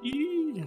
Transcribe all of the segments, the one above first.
Eee.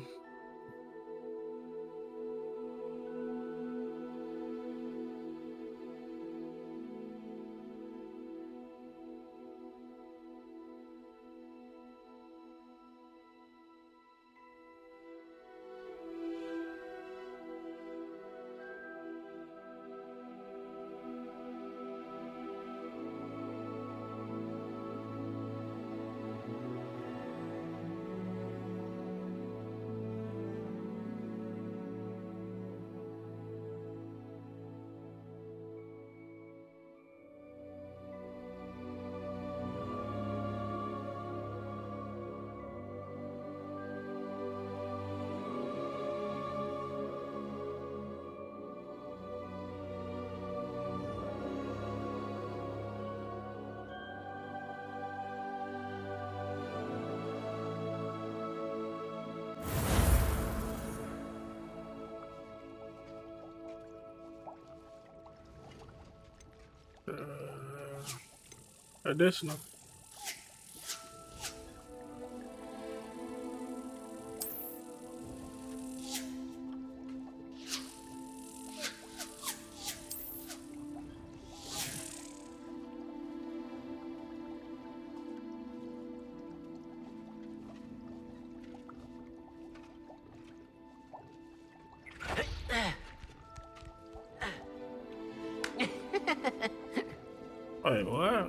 Additional. Wait, what?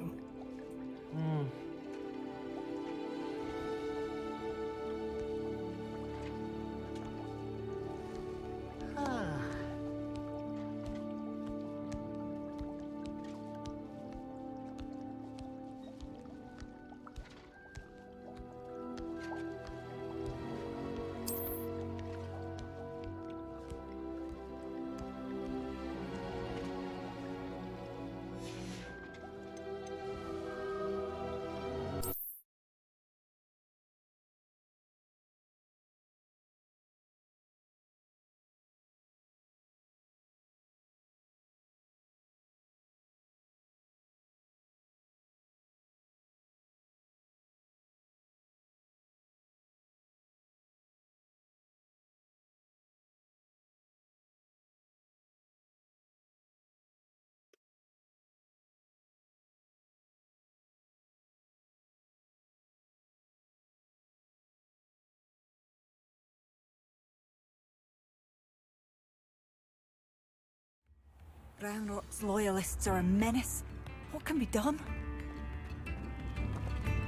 Brown Rot's loyalists are a menace. What can be done?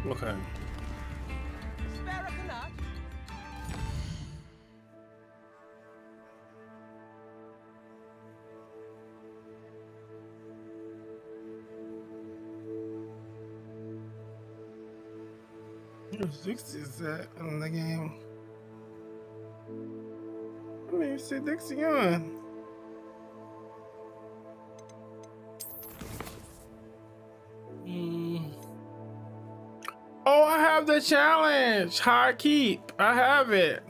Okay. Spare a nut? What 60 is that in the game? I didn't even see Dixie on. Oh, I have the challenge. High keep. I have it.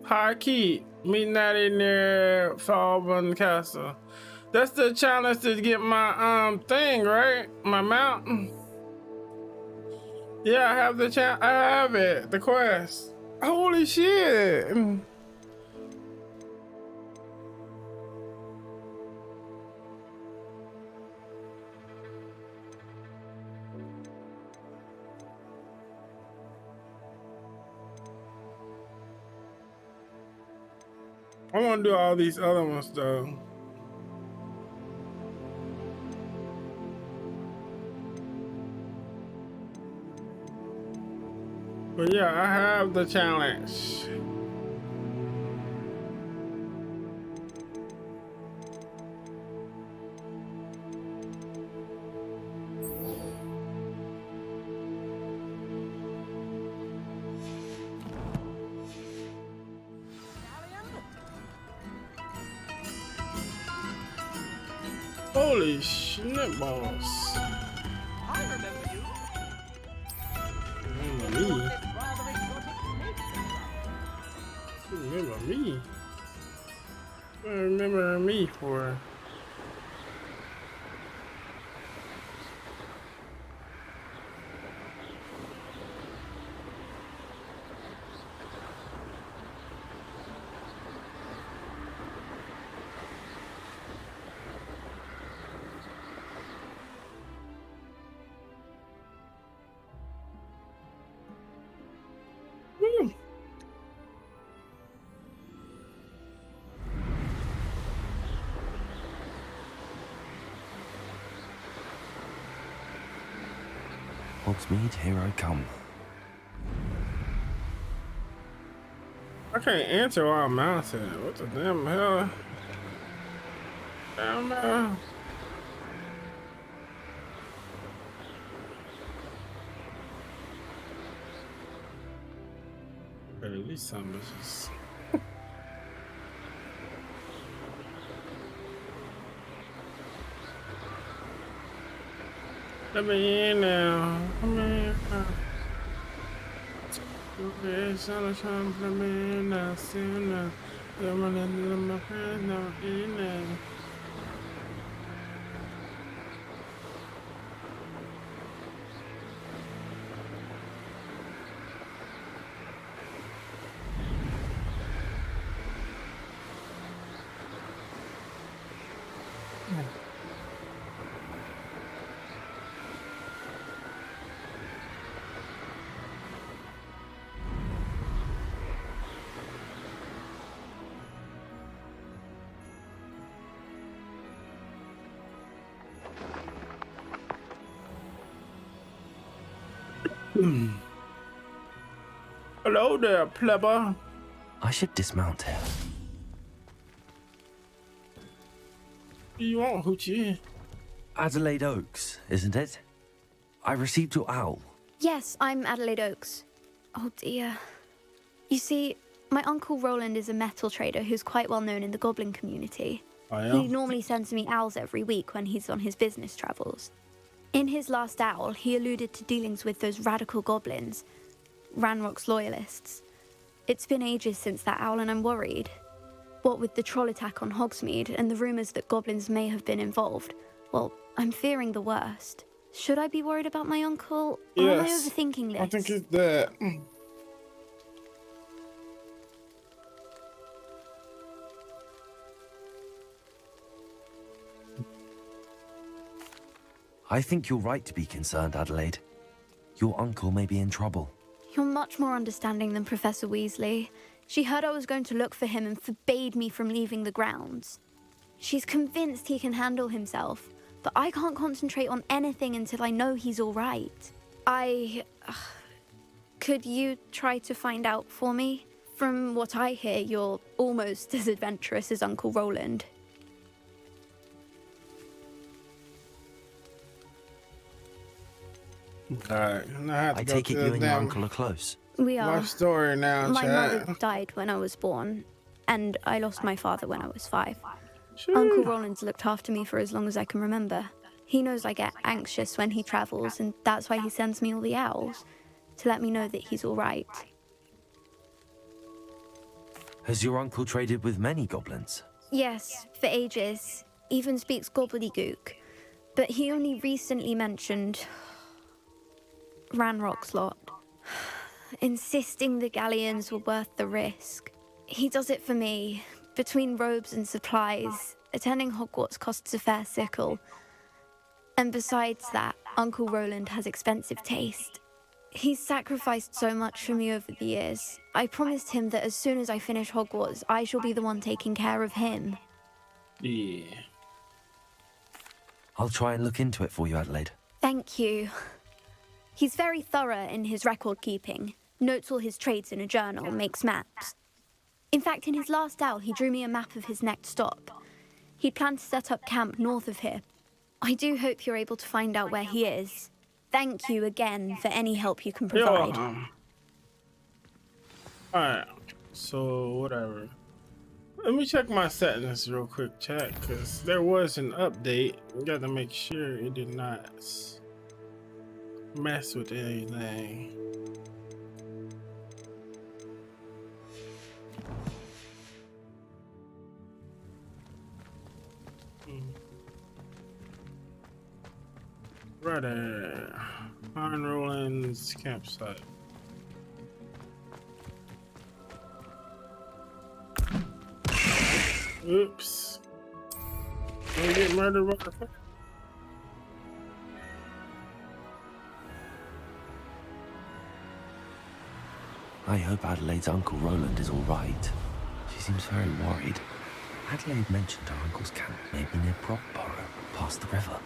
High keep. Meet Natty near Falburn Castle. That's the challenge to get my thing, right? My mount. Yeah, I have the I have it. The quest. Holy shit. I want to do all these other ones though. But yeah, I have the challenge. Holy shit balls. I remember you. Remember me. Rather exotic snake. Remember me. What do I remember me for? Hogsmeade, here I come. I can't enter while I'm mounted. What the damn hell? Damn hell. Okay, these some bitches. Let me in now. Come in now. Okay, sunshine, let me in now. Soon now. I'm gonna let my friends know in now. Hello there, plebber. I should dismount here. What do you want, Hoochie? Adelaide Oaks, isn't it? I received your owl. Yes, I'm Adelaide Oaks. Oh dear. You see, my Uncle Roland is a metal trader who's quite well known in the goblin community. Oh, yeah? He normally sends me owls every week when he's on his business travels. In his last owl, he alluded to dealings with those radical goblins, Ranrock's loyalists. It's been ages since that owl and I'm worried. What with the troll attack on Hogsmeade and the rumours that goblins may have been involved, well, I'm fearing the worst. Should I be worried about my uncle? Or am I overthinking this? I think it's that. I think you're right to be concerned, Adelaide. Your uncle may be in trouble. You're much more understanding than Professor Weasley. She heard I was going to look for him and forbade me from leaving the grounds. She's convinced he can handle himself, but I can't concentrate on anything until I know he's all right. Could you try to find out for me? From what I hear, you're almost as adventurous as Uncle Roland. Alright, I take it you and your uncle are close. We are. My story now, My chat. mother died when I was born, and I lost my father when I was 5. Sure. Uncle Roland's looked after me for as long as I can remember. He knows I get anxious when he travels, and that's why he sends me all the owls, to let me know that he's all right. Has your uncle traded with many goblins? Yes, for ages. Even speaks gobbledygook. But he only recently mentioned Ranrock's lot, insisting the galleons were worth the risk. He does it for me. Between robes and supplies, attending Hogwarts costs a fair sickle. And besides that, Uncle Roland has expensive taste. He's sacrificed so much for me over the years. I promised him that as soon as I finish Hogwarts, I shall be the one taking care of him. Yeah. I'll try and look into it for you, Adelaide. Thank you. He's very thorough in his record keeping, notes all his trades in a journal, makes maps. In fact, in his last owl, he drew me a map of his next stop. He planned to set up camp north of here. I do hope you're able to find out where he is. Thank you again for any help you can provide. Alright, so whatever. Let me check my settings real quick, chat, because there was an update. We got to make sure it did not mess with anything. Right there. Iron Roland's campsite. Oops. Did we get murdered by the fuck? I hope Adelaide's Uncle Roland is all right. She seems very worried. Adelaide mentioned her uncle's camp may be near Brockborough, past the river.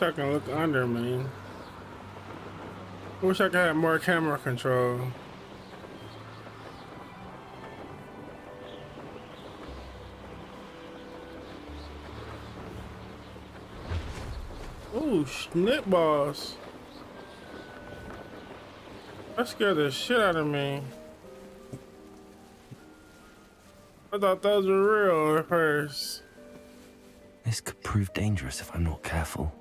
wish I can look under me. I wish I could have more camera control. Ooh, snip balls. That scared the shit out of me. I thought those were real at first. This could prove dangerous if I'm not careful.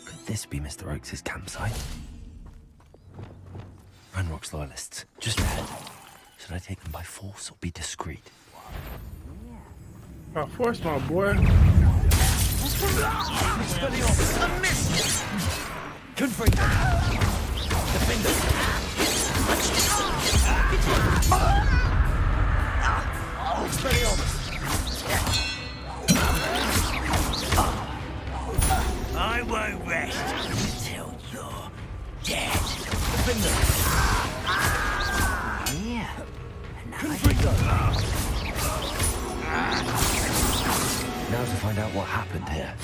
Could this be Mr. Oakes' campsite? Ranrock's loyalists, just ahead. Should I take them by force or be discreet? By force, my boy. Confront them! Defend us! I won't rest until you're dead. Defend us! Yeah. Now to find out what happened here.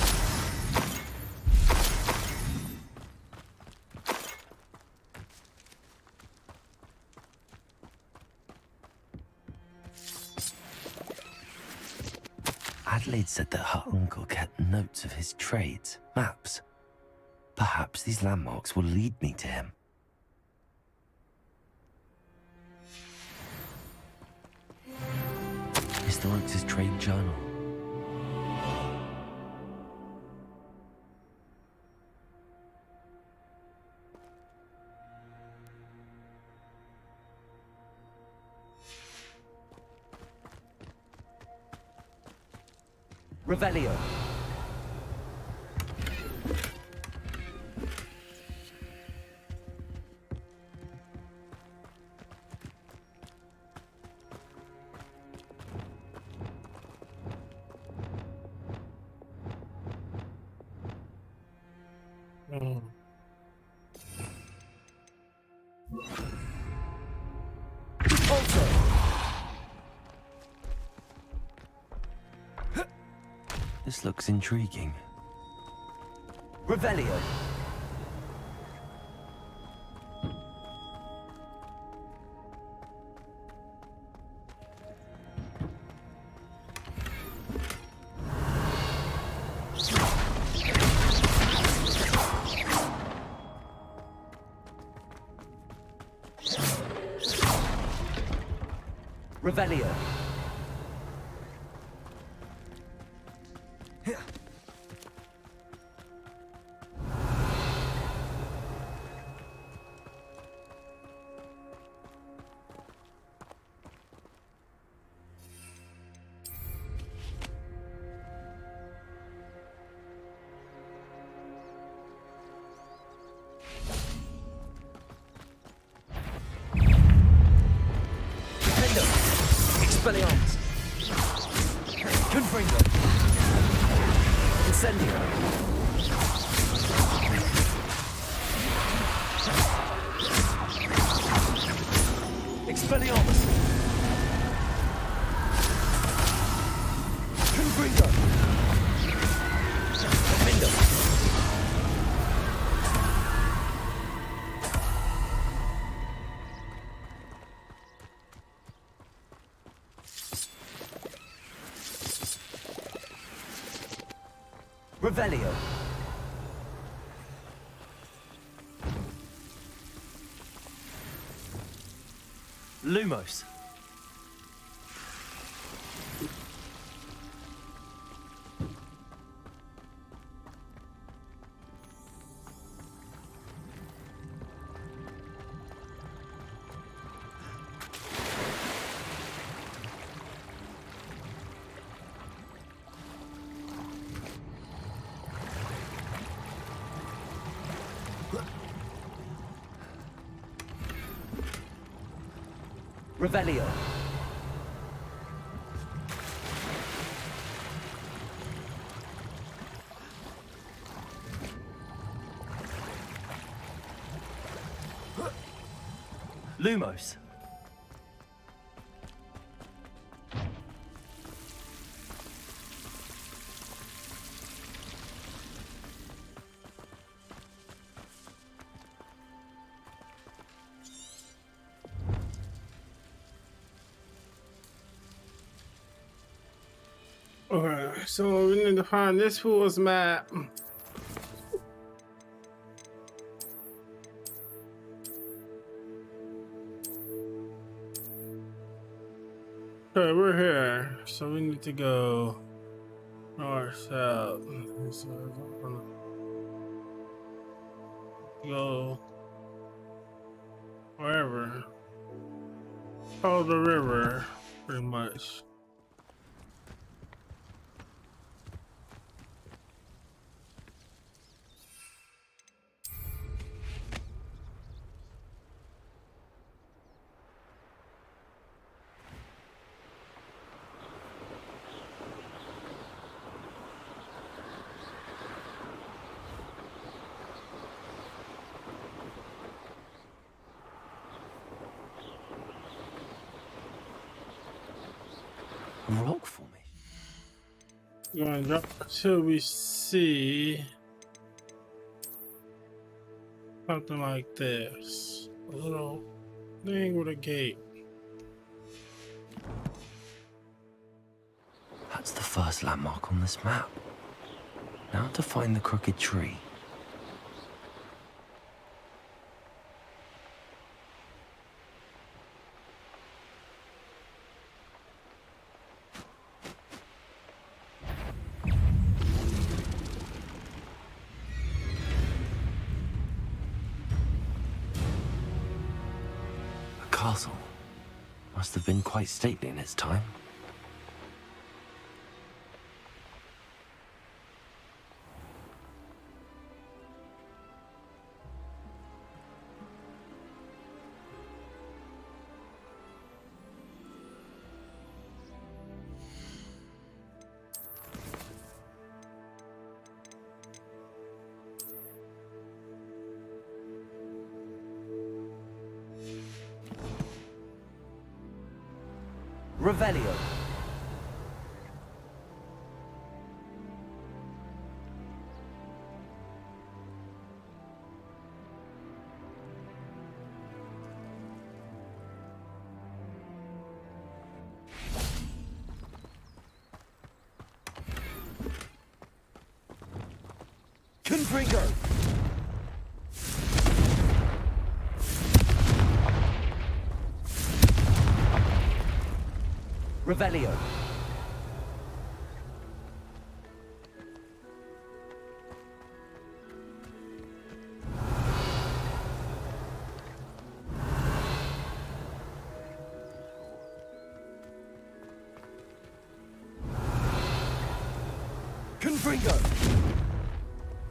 Adelaide said that her uncle kept notes of his trades, maps. Perhaps these landmarks will lead me to him. Mr. Oakes' trade journal. Revelio. This looks intriguing. Revelio. Revelio. Expelliarmus. Confringo. Incendio. Expelliarmus. Confringo. Defendo. Revelio. Lumos. Revelio. Lumos. Okay, so we need to find this fool's map. Okay, we're here, so we need to go north, south. Go wherever. Follow the river, pretty much. A rock formation. Going to drop until we see something like this. A little thing with a gate. That's the first landmark on this map. Now to find the crooked tree. A castle. Must have been quite stately in its time. Revelio. Confringo. Revelio. Confringo.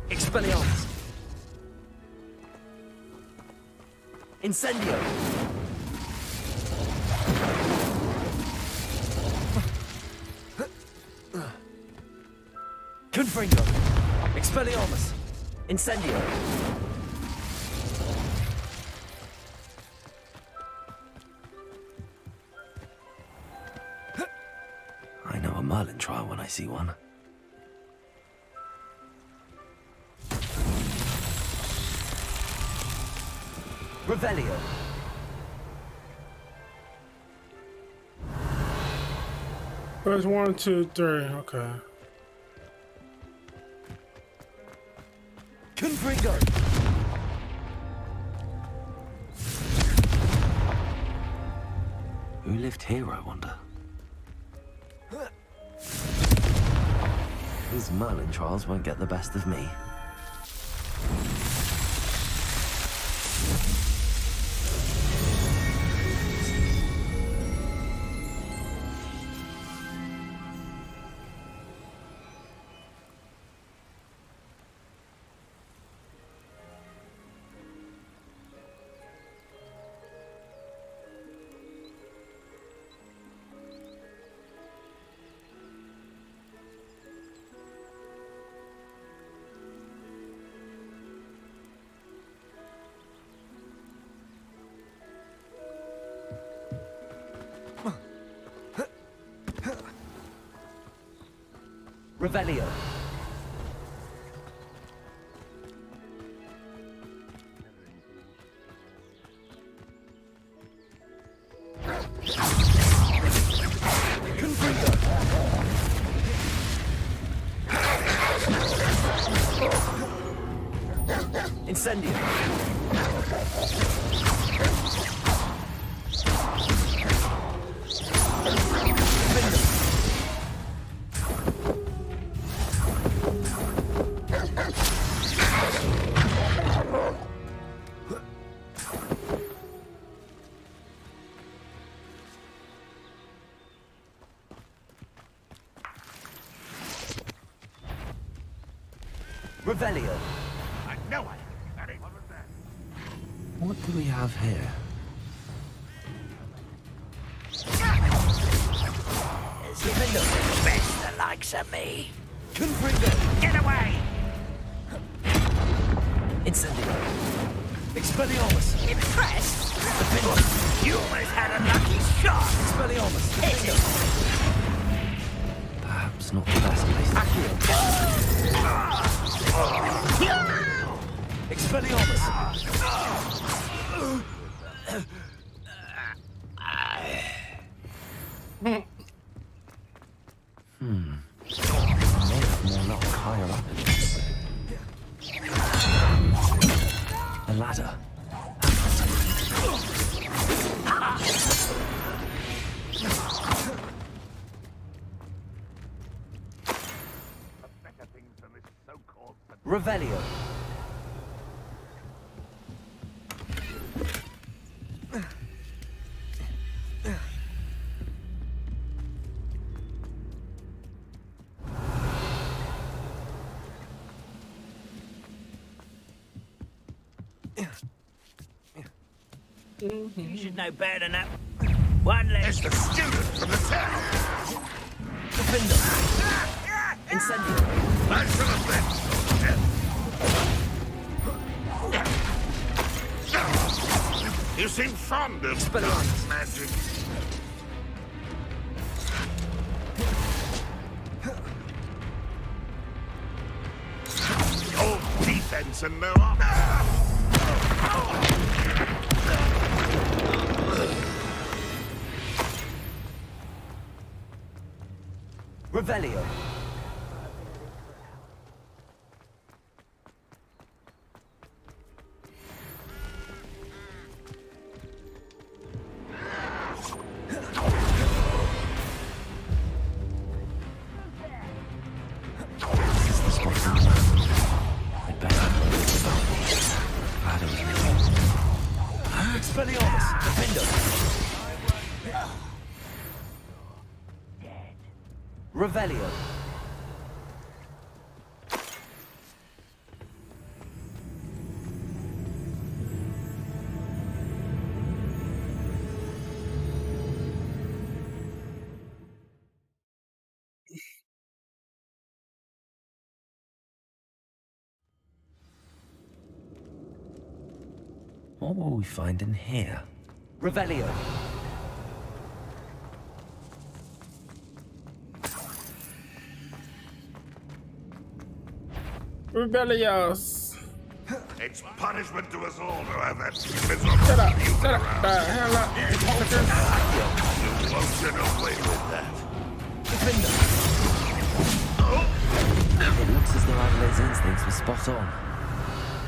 Expelliarmus. Incendio. Confringo. Expelliarmus. Incendio. I know a Merlin trial when I see one. Revelio. There's 1, 2, 3. Okay. Confringo. Who lived here, I wonder? These Merlin trials won't get the best of me. Revelio. Confringo. Incendio. Revelio. I know I can. What do we have here? Defender. Best the likes of me. Confringo. Get away! Incendio. Expelliarmus. Impressed? Defender. You almost had a lucky shot. Expelliarmus. Hit Defender. it. Perhaps not the best place. Accio. Expelliarmus. May have more luck higher up. A ladder. Better things than this so-called... Revelio. You should know better than that. One less. It's the student from the town. Defender. Incendio. I should have been. You seem fond of Expelliarmus. magic. Old defense and no armor. Revelio. This is the spot on the map. I'd better have a look about these. Ladders really. Expelliarmus. Defender. Revelio. What will we find in here? Revelio. Rebellious. It's punishment to us all to have that miserable Shut up. youth Shut up. around. The hell up. You won't get away with that. Defender. It looks as though Adelaide's instincts were spot on.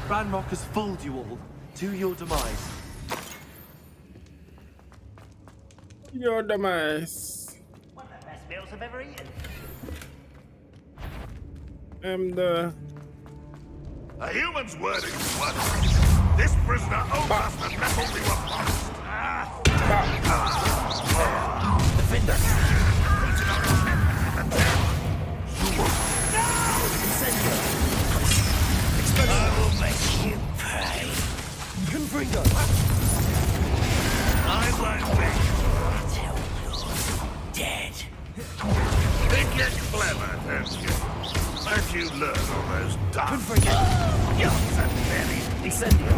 Ranrock has fooled you all to your demise. Your demise. One of the best meals I've ever eaten. I'm the... A human's word is one. This prisoner owes us the metal we were promised. Defender. Incendio. I will make you pay. Confringo. I won't bet Till you're dead. think you're clever, don't you? As you learn all those dark Confringo. young and very Incendio.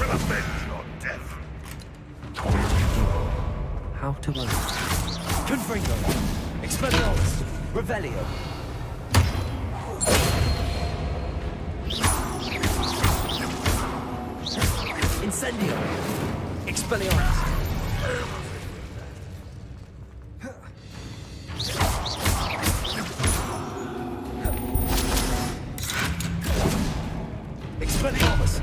shall avenge your death. How to open? Confringo. Expelliarmus. Revelio. Incendio. Expelliarmus. Expelliarmus.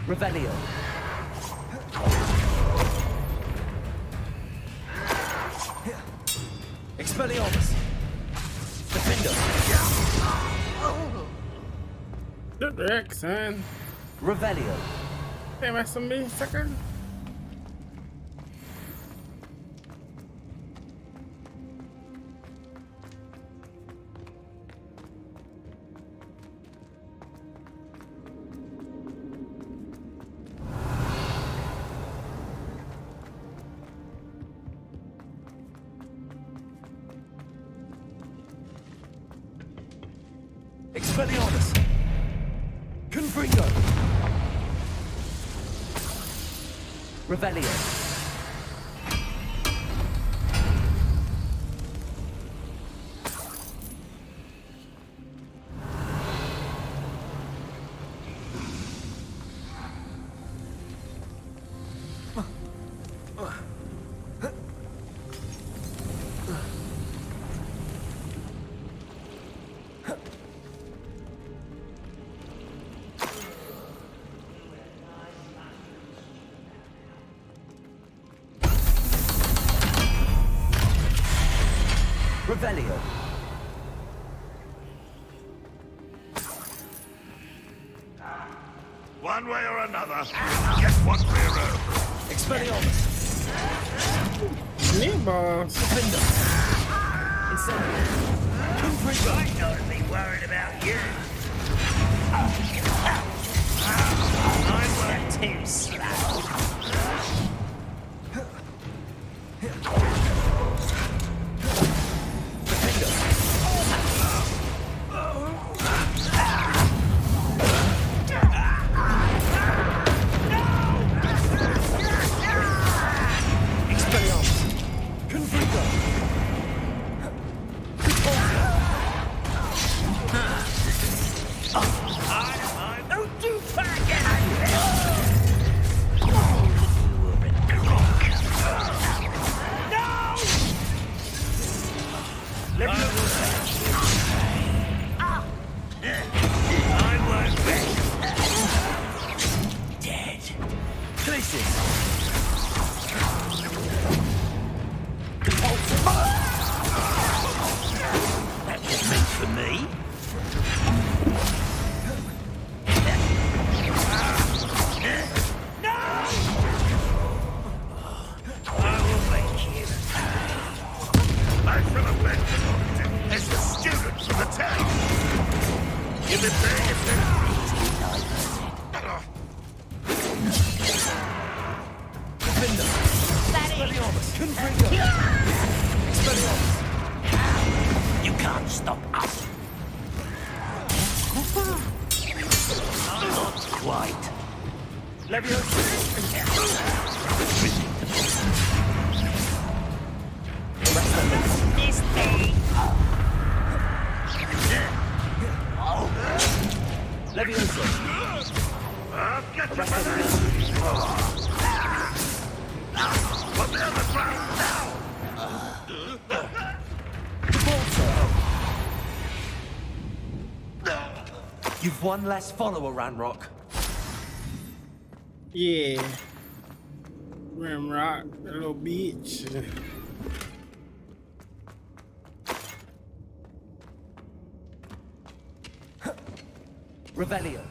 Revelio. Expelliarmus. Defender. Good wreck, son. Revelio. Hey, mess with me, sucker. Expelliarmus. Confringo. Revelio. Revelio. One way or another, get what we're owed. Expelliarmus. Meatballs. Defender. Incendio. Confringo. I don't be worried about you. I'm too slow. You can't stop us. Not quite. This thing. Levioso. Get your money! Put me on the ground now! You've one less follower, Ranrock. Yeah. Rimrock, that little beach. Revelio.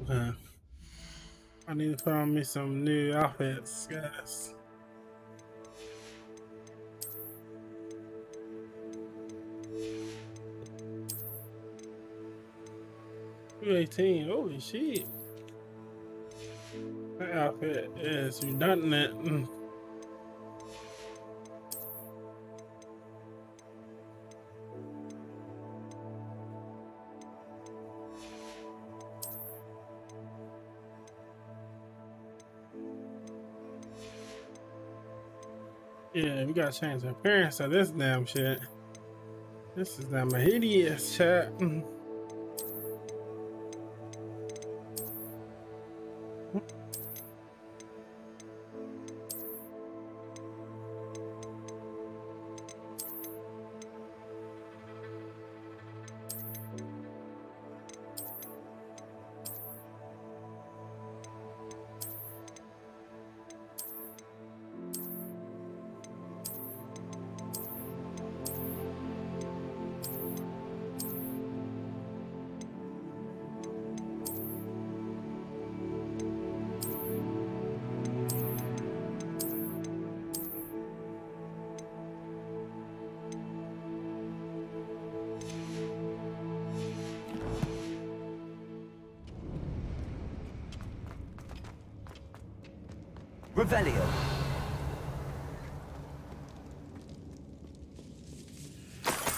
Okay. I need to find me some new outfits, guys. $218, holy shit. The outfit is redundant. Yeah, we gotta change the appearance of this damn shit. This is damn hideous, chat. Revelio.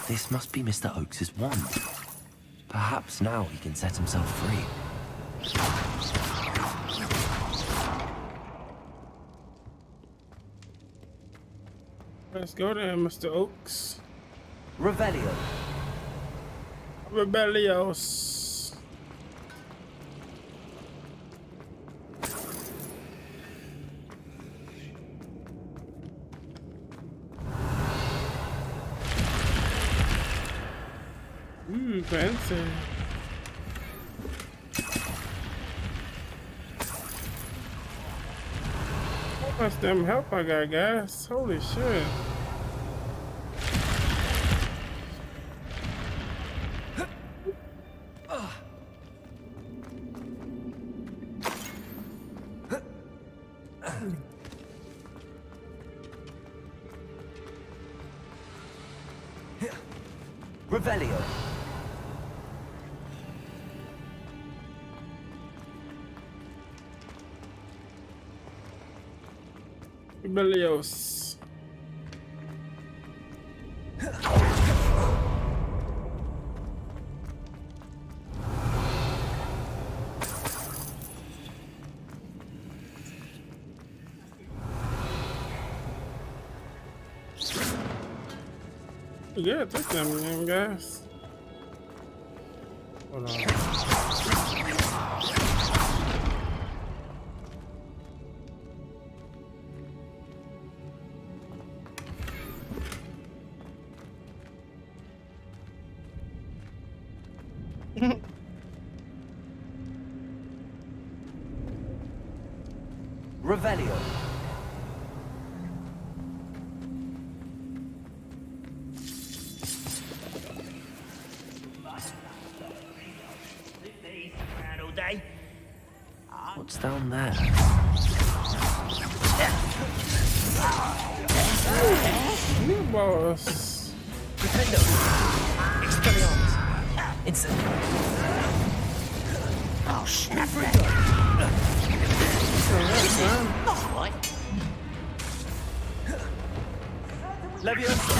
This must be Mr. Oakes's wand. Perhaps now he can set himself free. Let's go there, Mr. Oakes. Revelio. Rebellios. Fancy. How much damn help I got, guys? Holy shit. Revelio. Rebellios. Yeah, take them, guys. Hold on. Revelio. What's down there? New boss. Defendo. Expelliarmus. Instant. Oh, snap that. Not quite. Leviosa.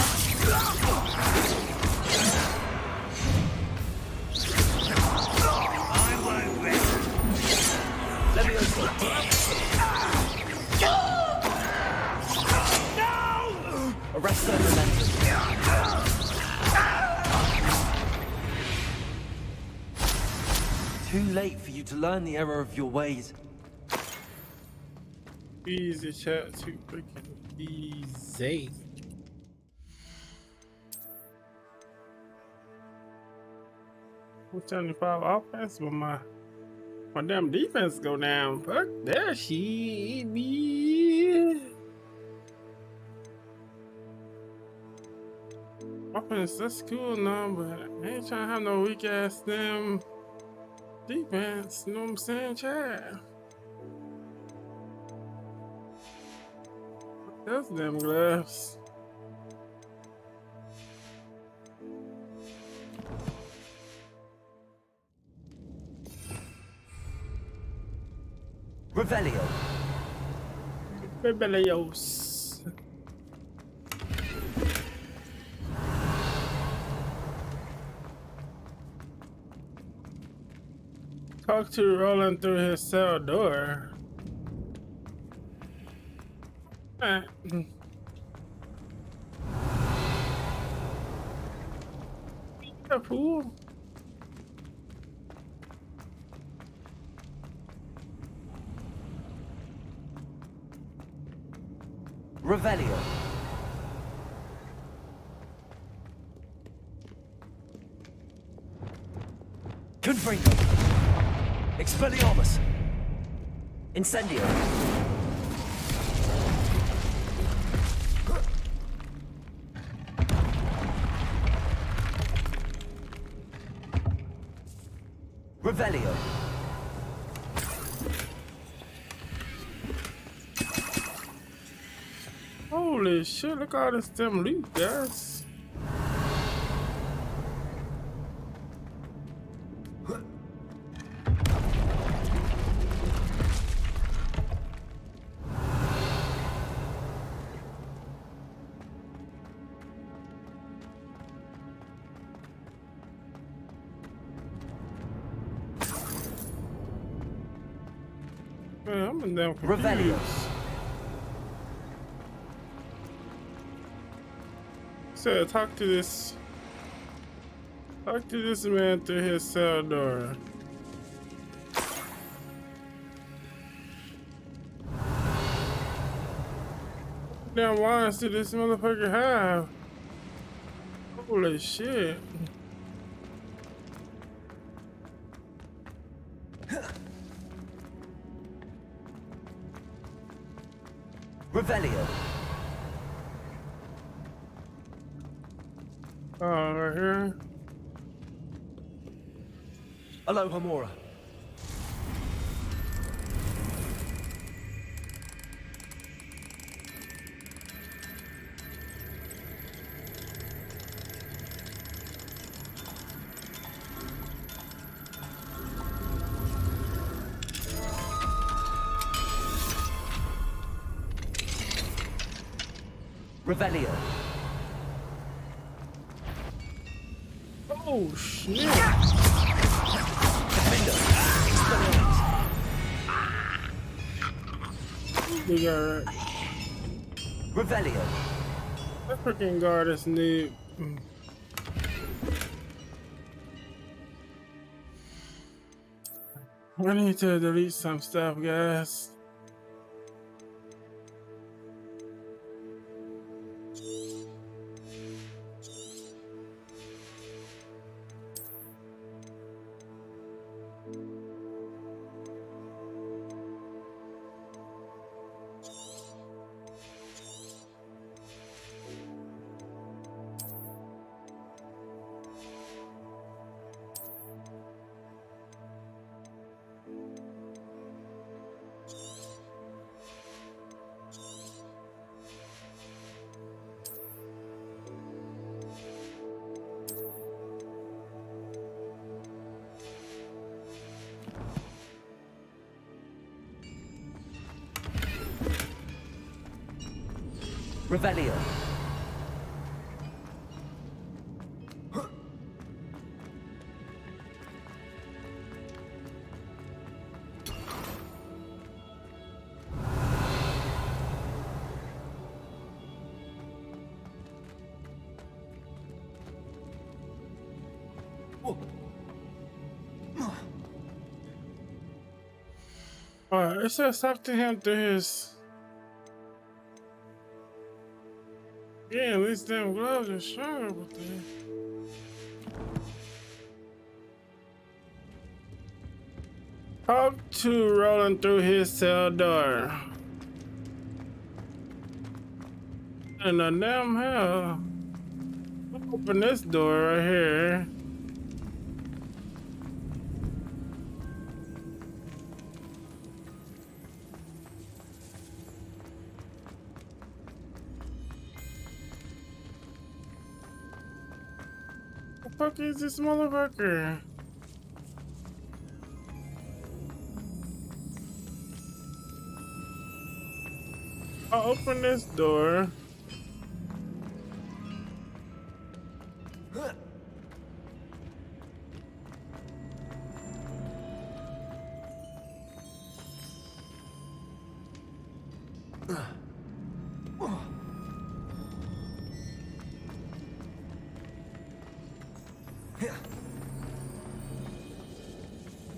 I won't rest. Arrest their momentum. Too late for you to learn the error of your ways. Easy, chat. Too freaking easy. I'm 75 offense, but my damn defense go down. Fuck that shit, be. Offense, that's cool now, but I ain't trying to have no weak ass damn defense. You know what I'm saying, Chad? Those damn gloves. Revelio. Rebellious. Talk to Roland through his cell door. A fool. Revelio. Confringo. Expelliarmus. Incendio. Revelio. Holy shit, look at all this damn loot, guys. Man, I'm in damn confused. Revelio. Said talk to this man through his cell door. Damn lines do this motherfucker have? Holy shit. Revelio. Oh, right here. Aloha Mora. Revelio. Oh shit. We got Revelio. that freaking guard is noob. I need to delete some stuff, guys. Revelio. Alright, it says talk to him through his. Yeah, these damn gloves are sharp with that. Talk to Roland through his cell door. And the damn hell. Open this door right here. The fuck is this motherfucker? I'll open this door.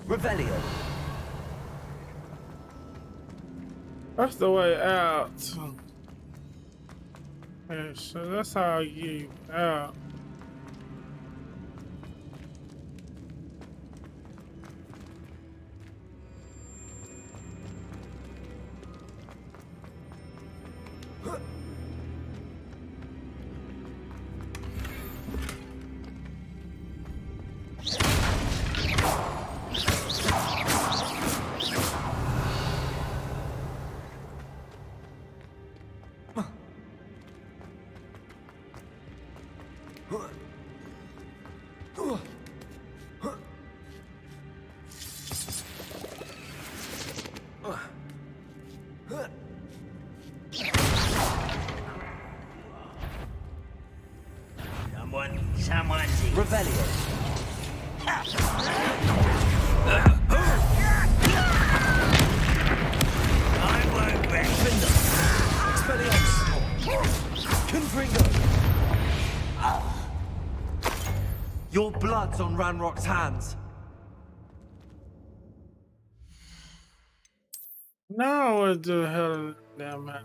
Revelio. That's the way out. Okay, so that's how you get out. Someone's here. Revelio. I won't rest. Finder. Expelliarmus. Confringo. Your blood's on Ranrock's hands. Now what the hell damn man?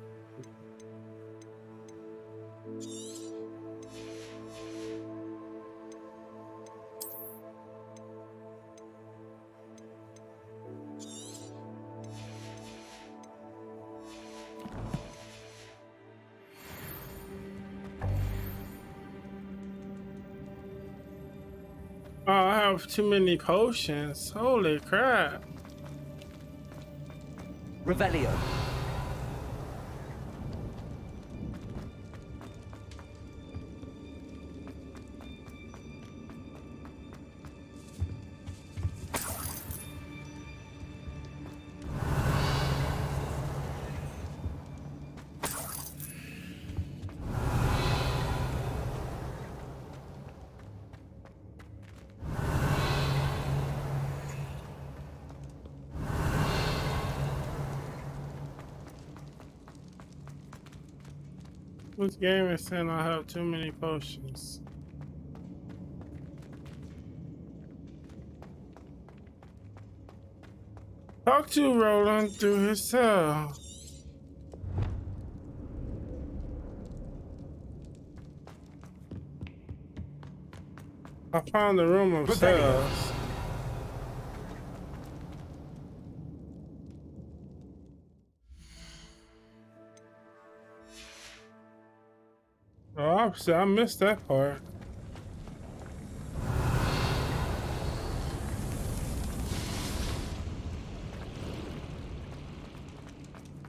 Oh, I have too many potions. Holy crap. Revelio. This game is saying I have too many potions. Talk to Roland through his cell. I found the room of cells. Oh, obviously, I missed that part.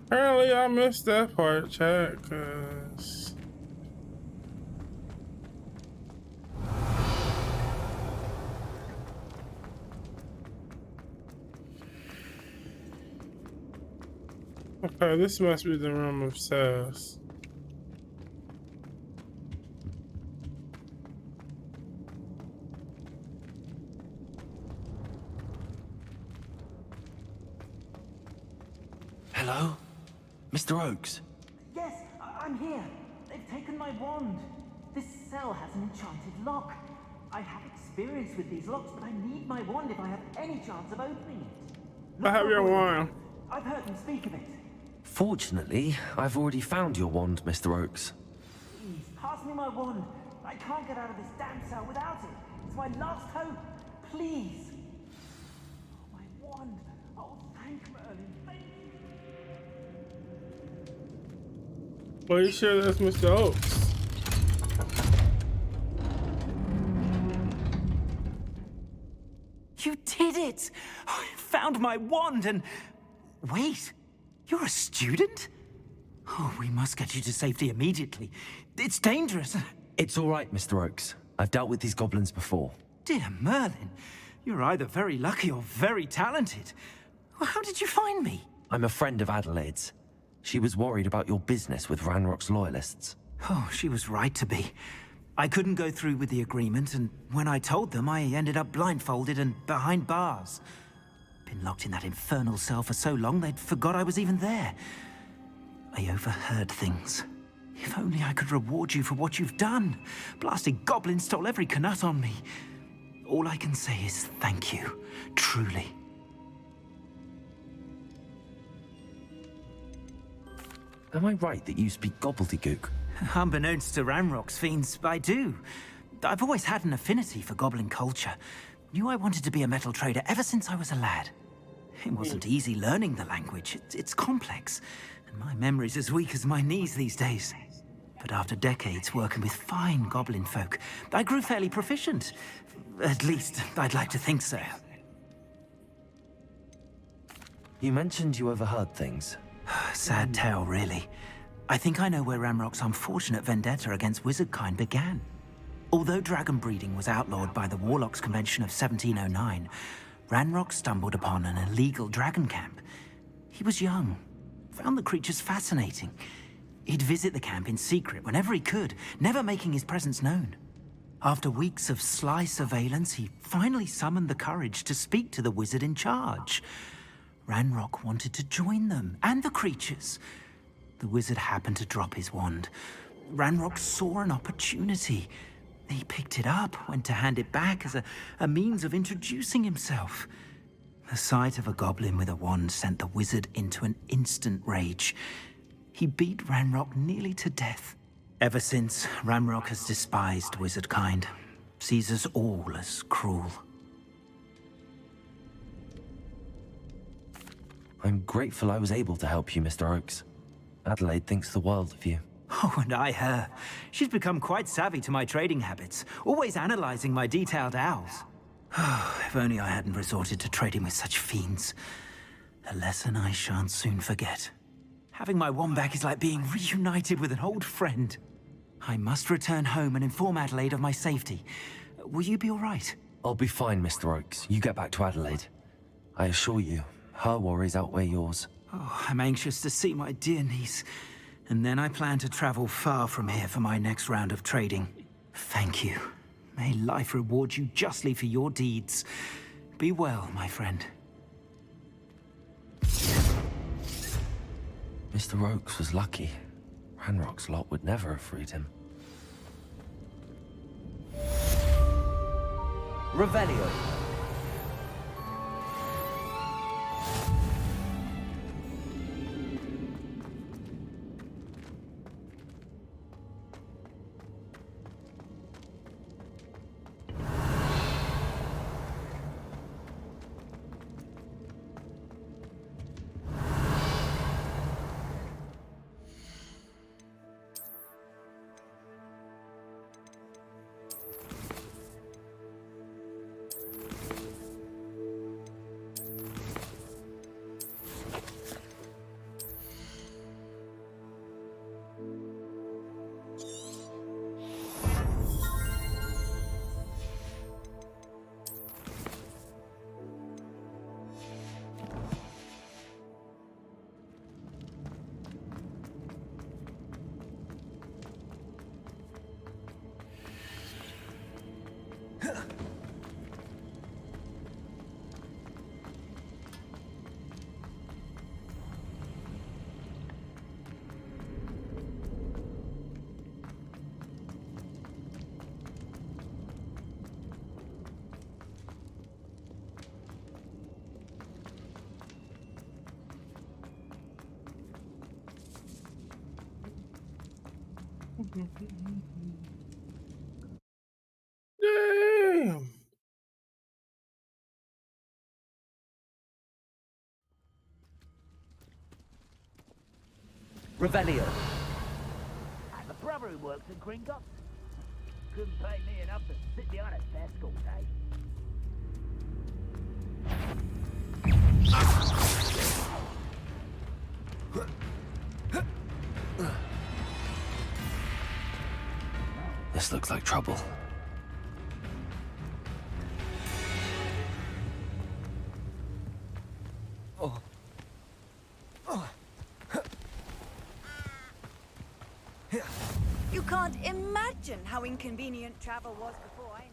Apparently, I missed that part, chat, cause okay, this must be the room of cells. Hello? Mr. Oakes? Yes, I'm here. They've taken my wand. This cell has an enchanted lock. I have experience with these locks, but I need my wand if I have any chance of opening it. I have your wand. I've heard them speak of it. Fortunately, I've already found your wand, Mr. Oakes. Please, pass me my wand. I can't get out of this damn cell without it. It's my last hope. Please. Oh, my wand. Oh, thank Merlin. Thank you. Well, you sure that's Mr. Oakes? You did it! I found my wand and... Wait, you're a student? Oh, we must get you to safety immediately. It's dangerous. It's all right, Mr. Oakes. I've dealt with these goblins before. Dear Merlin, you're either very lucky or very talented. Well, how did you find me? I'm a friend of Adelaide's. She was worried about your business with Ranrock's loyalists. Oh, she was right to be. I couldn't go through with the agreement, and when I told them, I ended up blindfolded and behind bars. Been locked in that infernal cell for so long, they'd forgot I was even there. I overheard things. If only I could reward you for what you've done. Blasted goblins stole every Knut on me. All I can say is thank you, truly. Am I right that you speak gobbledygook? Unbeknownst to Ranrock's fiends, I do. I've always had an affinity for goblin culture. Knew I wanted to be a metal trader ever since I was a lad. It wasn't easy learning the language. It's complex, and my memory's as weak as my knees these days. But after decades working with fine goblin folk, I grew fairly proficient. At least, I'd like to think so. You mentioned you overheard things. Sad tale, really. I think I know where Ranrock's unfortunate vendetta against wizardkind began. Although dragon breeding was outlawed by the Warlocks Convention of 1709, Ranrock stumbled upon an illegal dragon camp. He was young, found the creatures fascinating. He'd visit the camp in secret whenever he could, never making his presence known. After weeks of sly surveillance, he finally summoned the courage to speak to the wizard in charge. Ranrock wanted to join them, and the creatures. The wizard happened to drop his wand. Ranrock saw an opportunity. He picked it up, went to hand it back as a means of introducing himself. The sight of a goblin with a wand sent the wizard into an instant rage. He beat Ranrock nearly to death. Ever since, Ranrock has despised wizardkind, sees us all as cruel. I'm grateful I was able to help you, Mr. Oakes. Adelaide thinks the world of you. Oh, and I her. She's become quite savvy to my trading habits, always analyzing my detailed owls. If only I hadn't resorted to trading with such fiends. A lesson I shan't soon forget. Having my wand back is like being reunited with an old friend. I must return home and inform Adelaide of my safety. Will you be all right? I'll be fine, Mr. Oakes. You get back to Adelaide. I assure you, her worries outweigh yours. Oh, I'm anxious to see my dear niece. And then I plan to travel far from here for my next round of trading. Thank you. May life reward you justly for your deeds. Be well, my friend. Mr. Oakes was lucky. Ranrock's lot would never have freed him. Revelio. Damn. Revelio. I'm a brother who works in Gringotts. Couldn't pay me enough to sit behind a desk all day. This looks like trouble. You can't imagine how inconvenient travel was before I invented.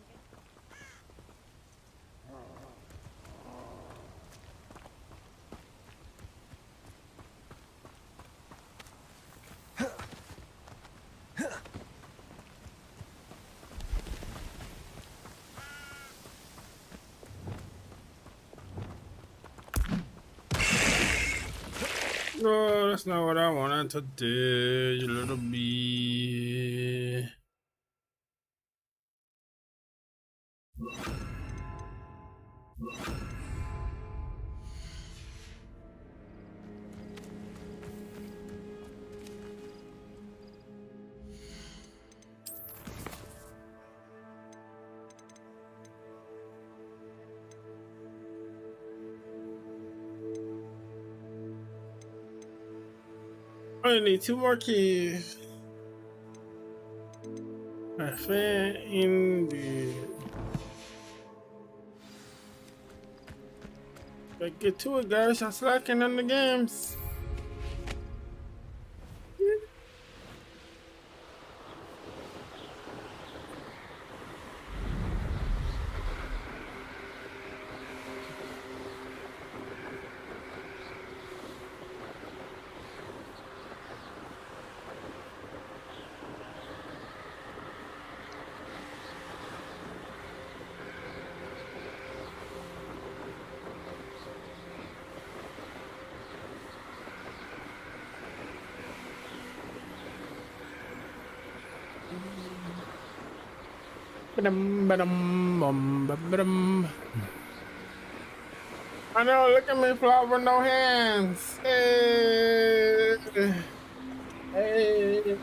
No, that's not what I wanted to do, you little bee. I only need 2 more keys. Fair indeed. Let's get to it, guys. I'm slacking on the games. Ba-dum. I know, look at me fly with no hands. Hey. Hey.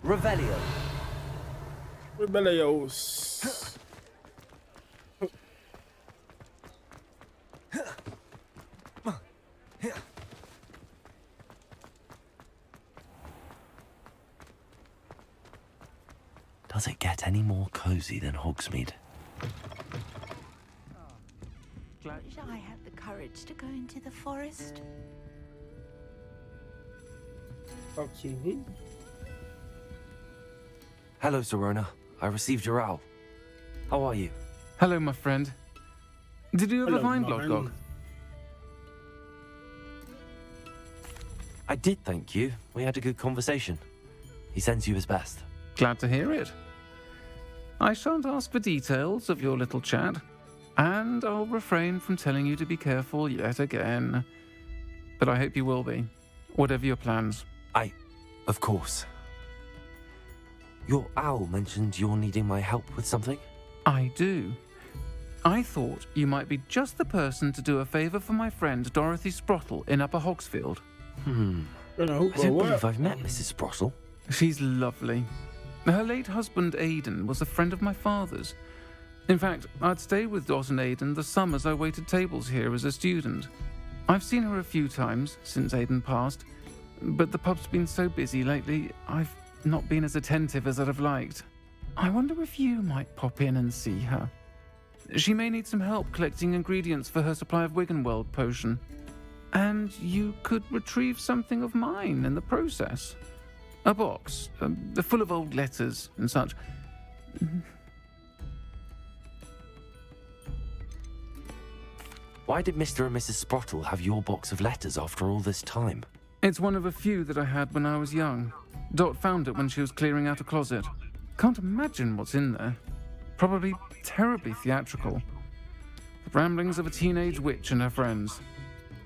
Revelio. Rebellios. Does it get any more cozy than Hogsmeade? Wish I had the courage to go into the forest. Okay. Hello, Serona. I received your owl. How are you? Hello, my friend. Did you ever Hello, find mine. Glodgog? I did, thank you. We had a good conversation. He sends you his best. Glad to hear it. I shan't ask for details of your little chat, and I'll refrain from telling you to be careful yet again. But I hope you will be, whatever your plans. Of course. Your owl mentioned you're needing my help with something? I do. I thought you might be just the person to do a favour for my friend Dorothy Sprottle in Upper Hogsfield. I don't believe I've met Mrs. Sprottle. She's lovely. Her late husband Aidan was a friend of my father's. In fact, I'd stayed with Dot and Aidan the summers I waited tables here as a student. I've seen her a few times since Aidan passed, but the pub's been so busy lately, I've not been as attentive as I'd have liked. I wonder if you might pop in and see her. She may need some help collecting ingredients for her supply of Wiggenweld potion. And you could retrieve something of mine in the process. A box, full of old letters and such. Why did Mr. and Mrs. Sprottle have your box of letters after all this time? It's one of a few that I had when I was young. Dot found it when she was clearing out a closet. Can't imagine what's in there. Probably terribly theatrical. The ramblings of a teenage witch and her friends.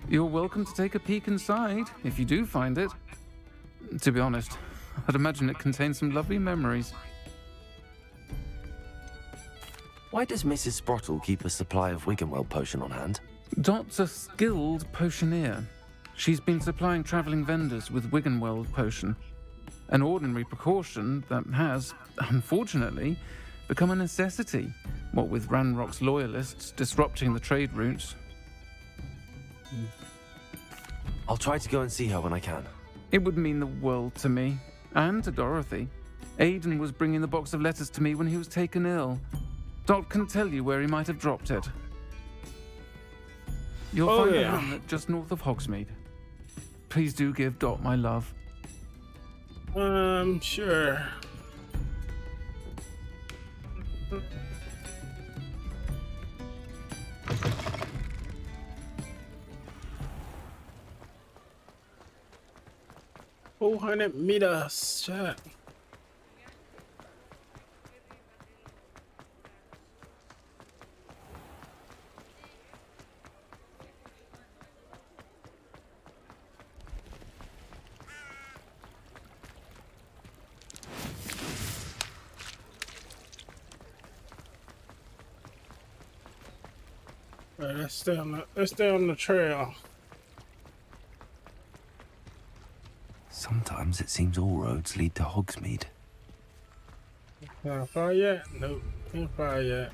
You're welcome to take a peek inside, if you do find it. To be honest, I'd imagine it contains some lovely memories. Why does Mrs. Sprottle keep a supply of Wiggenweld potion on hand? Dot's a skilled potioneer. She's been supplying travelling vendors with Wiggenweld potion. An ordinary precaution that has, unfortunately, become a necessity, what with Ranrock's loyalists disrupting the trade routes. I'll try to go and see her when I can. It would mean the world to me, and to Dorothy. Aidan was bringing the box of letters to me when he was taken ill. Dot can tell you where he might have dropped it. You'll find the hamlet just north of Hogsmeade. Please do give Dot my love. Sure. $400 shot. All right, let's stay on the trail. Sometimes it seems all roads lead to Hogsmeade. Not far yet? Nope, ain't far yet.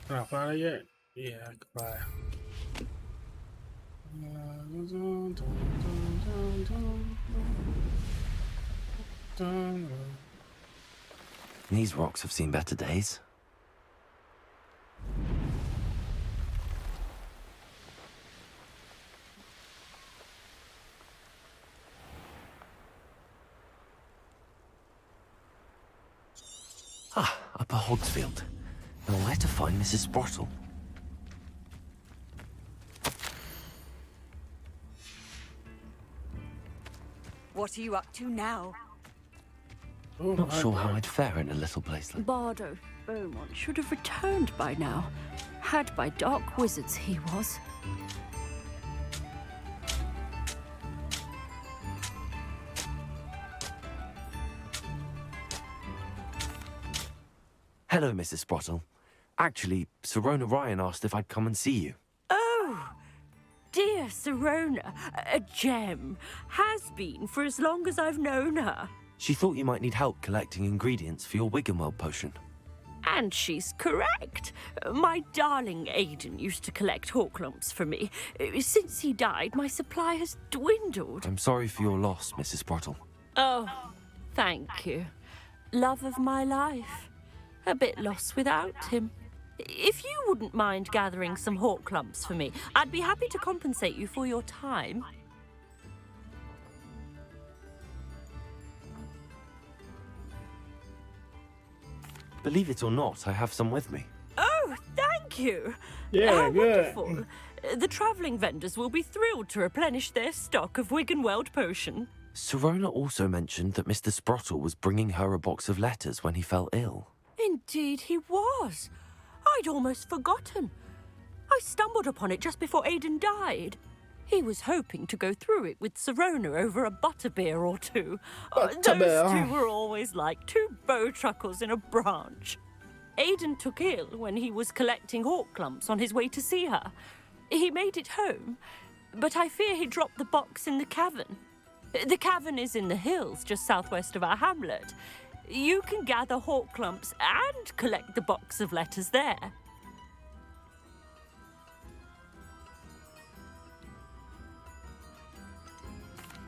Not far yet? Yeah, goodbye. These rocks have seen better days. Ah, Upper Hogsfield. Now where to find Mrs. Sprottle? What are you up to now? Not sure how I'd fare in a little place like... Bardo Beaumont should have returned by now. Had by dark wizards he was. Hello, Mrs. Sprottle. Actually, Sirona Ryan asked if I'd come and see you. Oh, dear Sirona, a gem. Has been for as long as I've known her. She thought you might need help collecting ingredients for your Wiggenweld potion. And she's correct. My darling Aidan used to collect hawk lumps for me. Since he died, my supply has dwindled. I'm sorry for your loss, Mrs. Sprottle. Oh, thank you. Love of my life. A bit lost without him. If you wouldn't mind gathering some hawk lumps for me, I'd be happy to compensate you for your time. Believe it or not, I have some with me. Oh, thank you. Yeah, How good. wonderful. The travelling vendors will be thrilled to replenish their stock of Wiggenweld potion. Sirona also mentioned that Mr. Sprottle was bringing her a box of letters when he fell ill. Indeed he was. I'd almost forgotten. I stumbled upon it just before Aidan died. He was hoping to go through it with Sirona over a butterbeer or two. Those two were always like two bowtruckles in a branch. Aidan took ill when he was collecting hawk clumps on his way to see her. He made it home, but I fear he dropped the box in the cavern. The cavern is in the hills just southwest of our hamlet. You can gather hawk clumps and collect the box of letters there.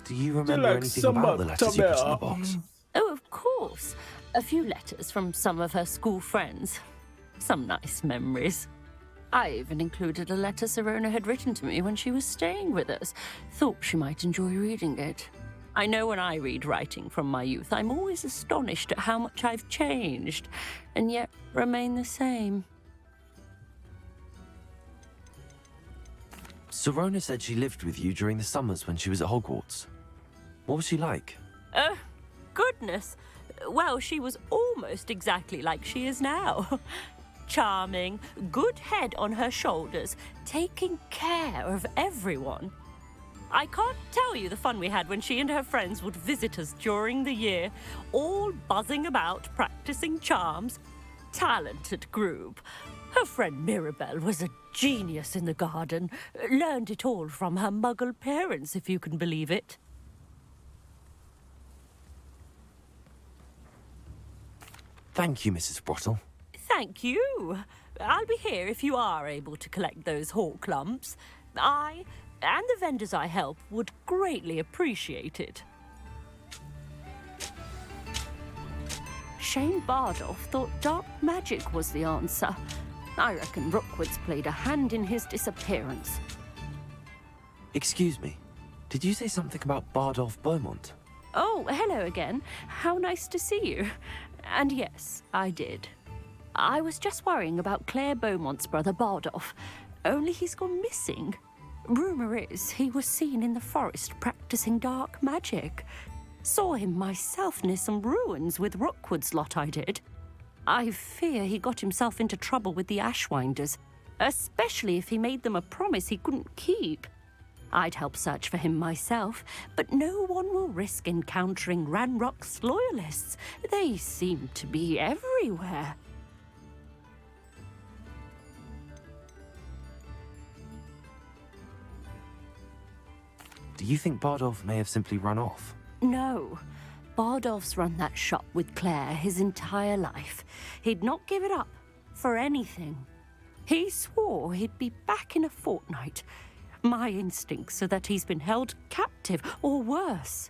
Do you remember anything about the letters you put in the box? Oh, of course. A few letters from some of her school friends. Some nice memories. I even included a letter Sirona had written to me when she was staying with us. Thought she might enjoy reading it. I know when I read writing from my youth, I'm always astonished at how much I've changed, and yet remain the same. Sirona said she lived with you during the summers when she was at Hogwarts. What was she like? Goodness. Well, she was almost exactly like she is now. Charming, good head on her shoulders, taking care of everyone. I can't tell you the fun we had when she and her friends would visit us during the year, all buzzing about, practicing charms. Talented group. Her friend Mirabelle was a genius in the garden. Learned it all from her muggle parents, if you can believe it. Thank you, Mrs. Brottle. Thank you. I'll be here if you are able to collect those hawk lumps. I and the vendors I help would greatly appreciate it. Shane Bardolph thought dark magic was the answer. I reckon Rookwood's played a hand in his disappearance. Excuse me. Did you say something about Bardolph Beaumont? Oh, hello again. How nice to see you. And yes, I did. I was just worrying about Claire Beaumont's brother Bardolph. Only he's gone missing. Rumour is he was seen in the forest practicing dark magic. Saw him myself near some ruins with Rookwood's lot I did. I fear he got himself into trouble with the Ashwinders, especially if he made them a promise he couldn't keep. I'd help search for him myself, but no one will risk encountering Ranrock's loyalists. They seem to be everywhere. Do you think Bardolph may have simply run off? No. Bardolph's run that shop with Claire his entire life. He'd not give it up for anything. He swore he'd be back in a fortnight. My instincts are that he's been held captive, or worse.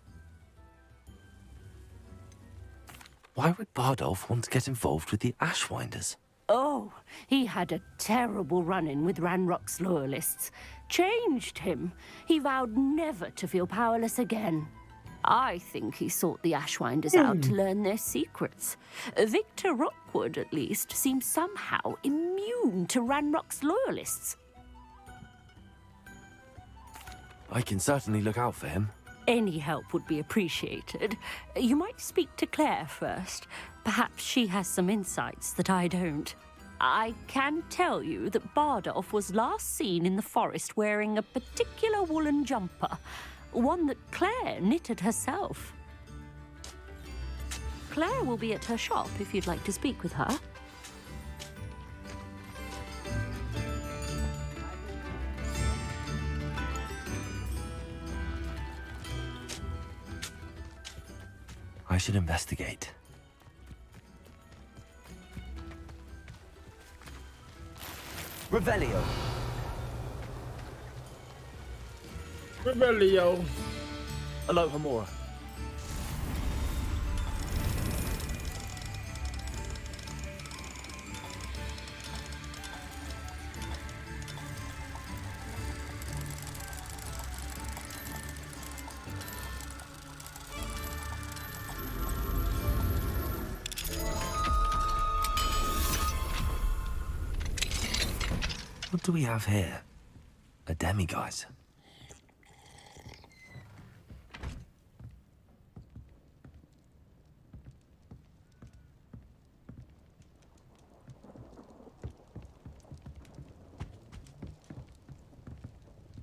Why would Bardolph want to get involved with the Ashwinders? Oh, he had a terrible run-in with Ranrock's loyalists. Changed him. He vowed never to feel powerless again. I think he sought the Ashwinders out to learn their secrets. Victor Rookwood, at least, seems somehow immune to Ranrock's loyalists. I can certainly look out for him. Any help would be appreciated. You might speak to Claire first. Perhaps she has some insights that I don't. I can tell you that Bardolph was last seen in the forest wearing a particular woolen jumper, one that Claire knitted herself. Claire will be at her shop if you'd like to speak with her. I should investigate. Revelio. Rebellio. Aloha Mora. What do we have here? A demiguise.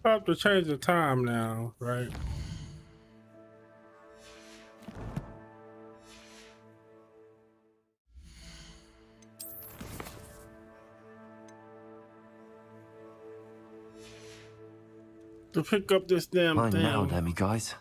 I have to change the time now, right? To pick up this damn Mine thing. now, demiguise.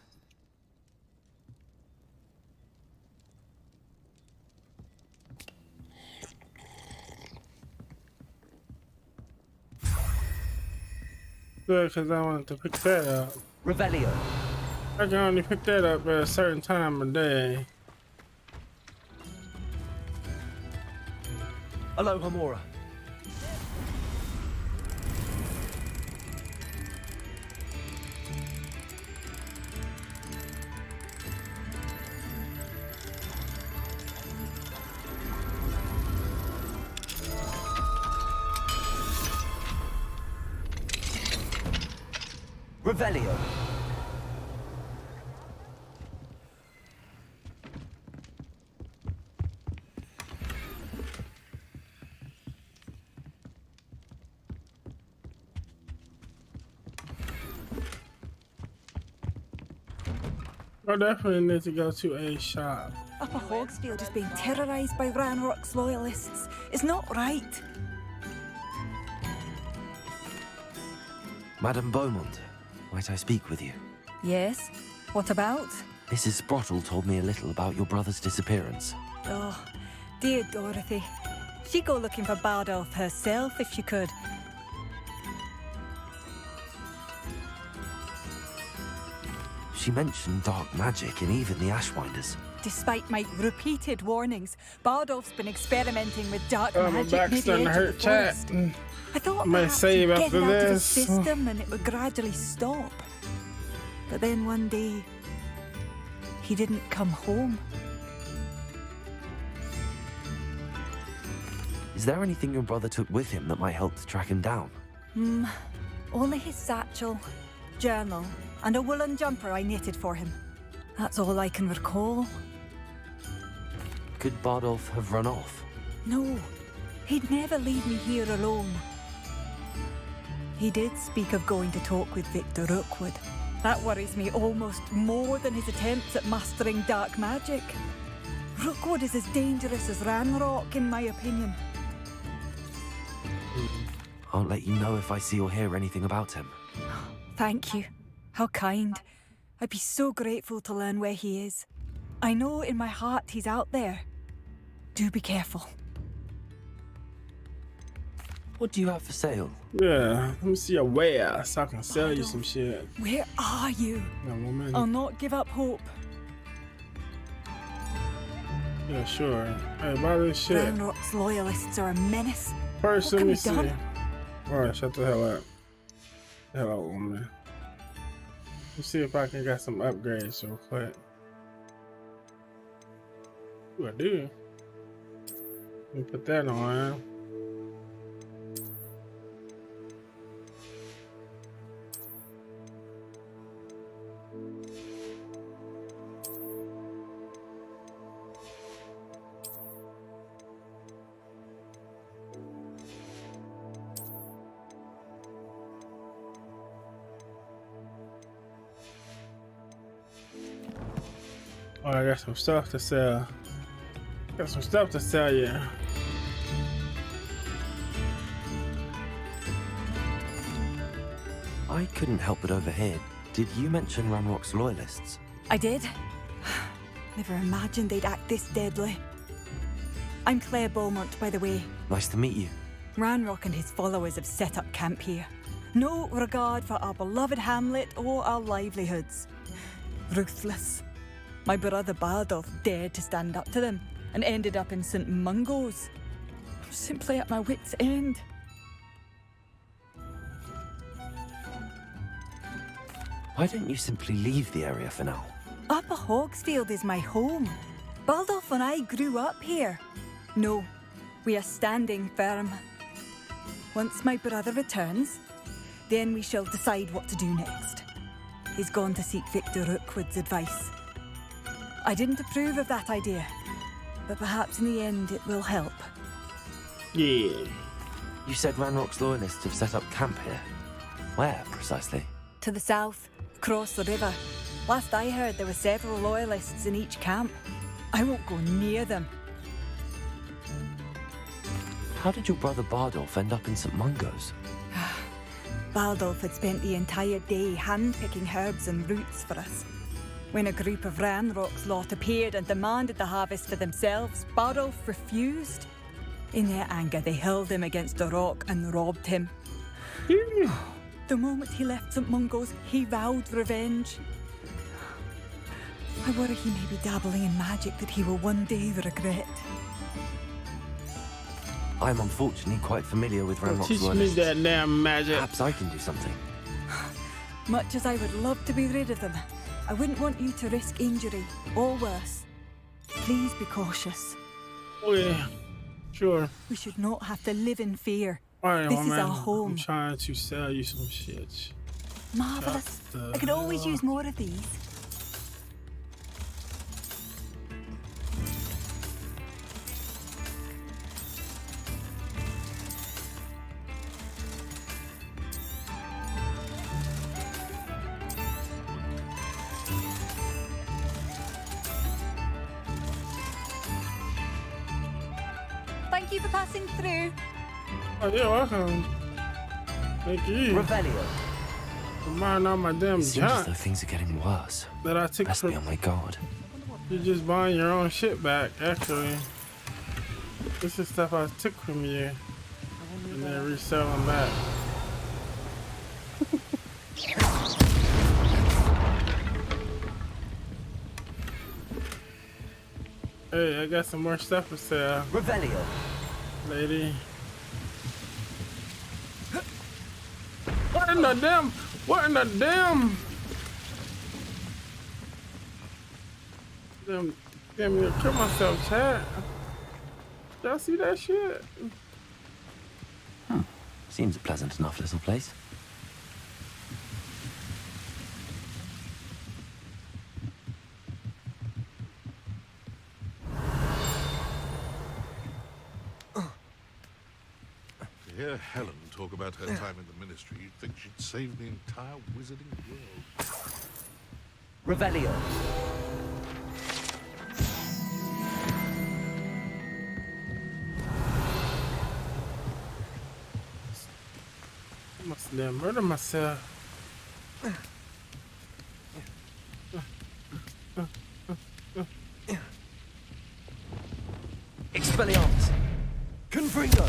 Good, because I wanted to pick that up. Revelio. I can only pick that up at a certain time of day. Aloha Mora. Revelio. I definitely need to go to a shop. Upper Hogsfield is being terrorised by Ranrock's loyalists. It's not right. Madame Beaumont, might I speak with you? Yes? What about? Mrs. Sprottle told me a little about your brother's disappearance. Oh, dear Dorothy. She'd go looking for Bardolph herself if she could. She mentioned dark magic in even the Ashwinders. Despite my repeated warnings, Bardolph's been experimenting with dark My magic back's near the starting to edge of hurt, the chat. forest. I thought I might perhaps save he'd get after it out of his this. system and it would gradually stop. But then one day, he didn't come home. Is there anything your brother took with him that might help to track him down? Only his satchel, journal, and a woolen jumper I knitted for him. That's all I can recall. Could Bardolph have run off? No, he'd never leave me here alone. He did speak of going to talk with Victor Rookwood. That worries me almost more than his attempts at mastering dark magic. Rookwood is as dangerous as Ranrock, in my opinion. I'll let you know if I see or hear anything about him. Thank you. How kind. I'd be so grateful to learn where he is. I know in my heart he's out there. Do be careful. What do you have for sale? Yeah, let me see your wares so I can sell you some shit. Where are you? No, 1 minute. I'll not give up hope. Yeah, sure. Hey, buy this shit. Ranrock's loyalists are a menace. First, What let can me be see. done? Alright, shut the hell up. The hell up, woman. Let's see if I can get some upgrades real quick. Ooh, I do. Let me put that on. Oh, I got some stuff to sell. Got some stuff to sell you. I couldn't help but overhear. Did you mention Ranrock's loyalists? I did. Never imagined they'd act this deadly. I'm Claire Beaumont, by the way. Nice to meet you. Ranrock and his followers have set up camp here. No regard for our beloved hamlet or our livelihoods. Ruthless. My brother Bardolph dared to stand up to them and ended up in St. Mungo's. I'm simply at my wit's end. Why don't you simply leave the area for now? Upper Hogsfield is my home. Bardolph and I grew up here. No, we are standing firm. Once my brother returns, then we shall decide what to do next. He's gone to seek Victor Rookwood's advice. I didn't approve of that idea, but perhaps in the end it will help. Yeah. You said Ranrock's loyalists have set up camp here. Where, precisely? To the south, across the river. Last I heard, there were several loyalists in each camp. I won't go near them. How did your brother Bardolph end up in St. Mungo's? Bardolph had spent the entire day hand-picking herbs and roots for us. When a group of Ranrock's lot appeared and demanded the harvest for themselves, Bardolph refused. In their anger, they hurled him against a rock and robbed him. The moment he left St. Mungo's, he vowed revenge. I worry he may be dabbling in magic that he will one day regret. I'm unfortunately quite familiar with Ranrock's Teach me loyalists. that damn magic. Perhaps I can do something. Much as I would love to be rid of them, I wouldn't want you to risk injury, or worse. Please be cautious. Oh yeah, sure. We should not have to live in fear. Alright, This my is man. our home. I'm trying to sell you some shit. Marvelous. I could always use more of these. Thank you for passing through. Oh, you're welcome. Thank you. Revelio. Buying all my damn It seems as junk though things are getting worse. that I took Best from. be on my guard. You're just buying your own shit back, actually. This is stuff I took from you and then resell them back. Hey, I got some more stuff for sale, Revelio. lady. What in the damn? What in the damn? Damn, you kill myself, chat. Y'all see that shit? Seems a pleasant enough little place. To hear Helen talk about her time in the ministry, you'd think she'd saved the entire wizarding world. Revelio. I must have murdered myself. Expelliarmus. Confringo.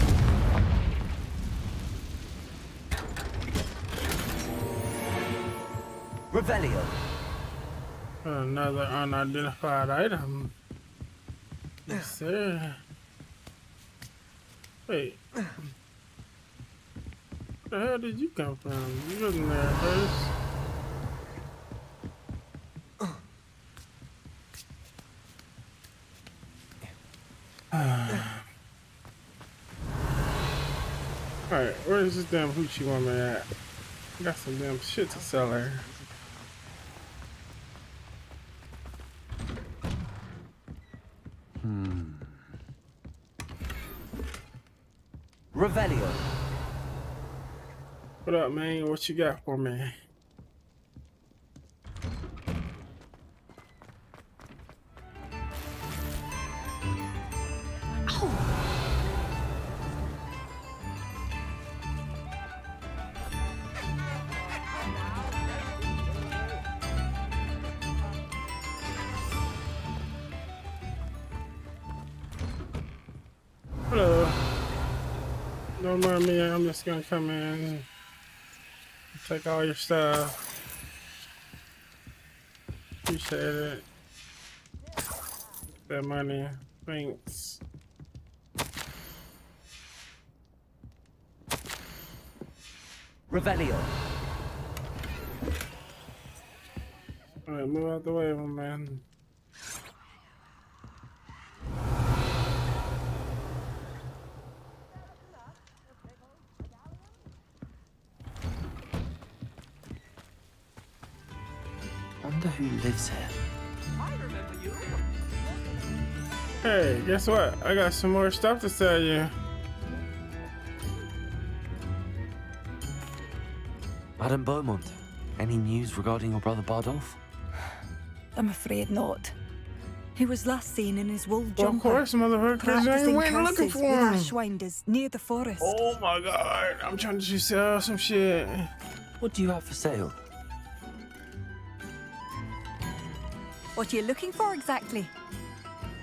Revelio. Another unidentified item. Yes, sir. Wait. Where the hell did you come from? You wasn't there first. Alright, where's this damn hoochie woman at? I got some damn shit to sell her. Revelio. What up, man? What you got for me? Hello. Don't mind me, I'm just gonna come in and take all your stuff. Appreciate it. That money. Thanks. Revelio. Alright, move out the way, my man. Wonder who lives here. I remember you. Hey, guess what? I got some more stuff to sell you. Madame Beaumont, any news regarding your brother Bardolph? I'm afraid not. He was last seen in his wool Well, of jumper, course, motherfuckers. I practicing ain't went looking curses for with him. ashwinders near the forest. Oh my god, I'm trying to sell some shit. What do you have for sale? What are you looking for exactly?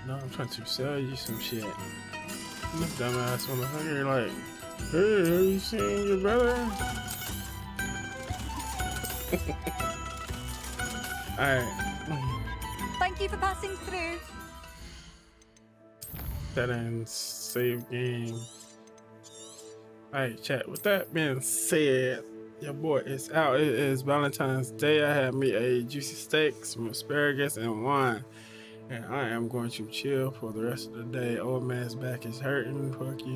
No, I'm trying to sell you some shit. This dumbass motherfucker, like, hey, have you seen your brother? Alright. Thank you for passing through. That ends save game. Alright, chat. With that being said, your boy is out. It is Valentine's Day. I had me a juicy steak, some asparagus, and wine. And I am going to chill for the rest of the day. Old man's back is hurting. Fuck you.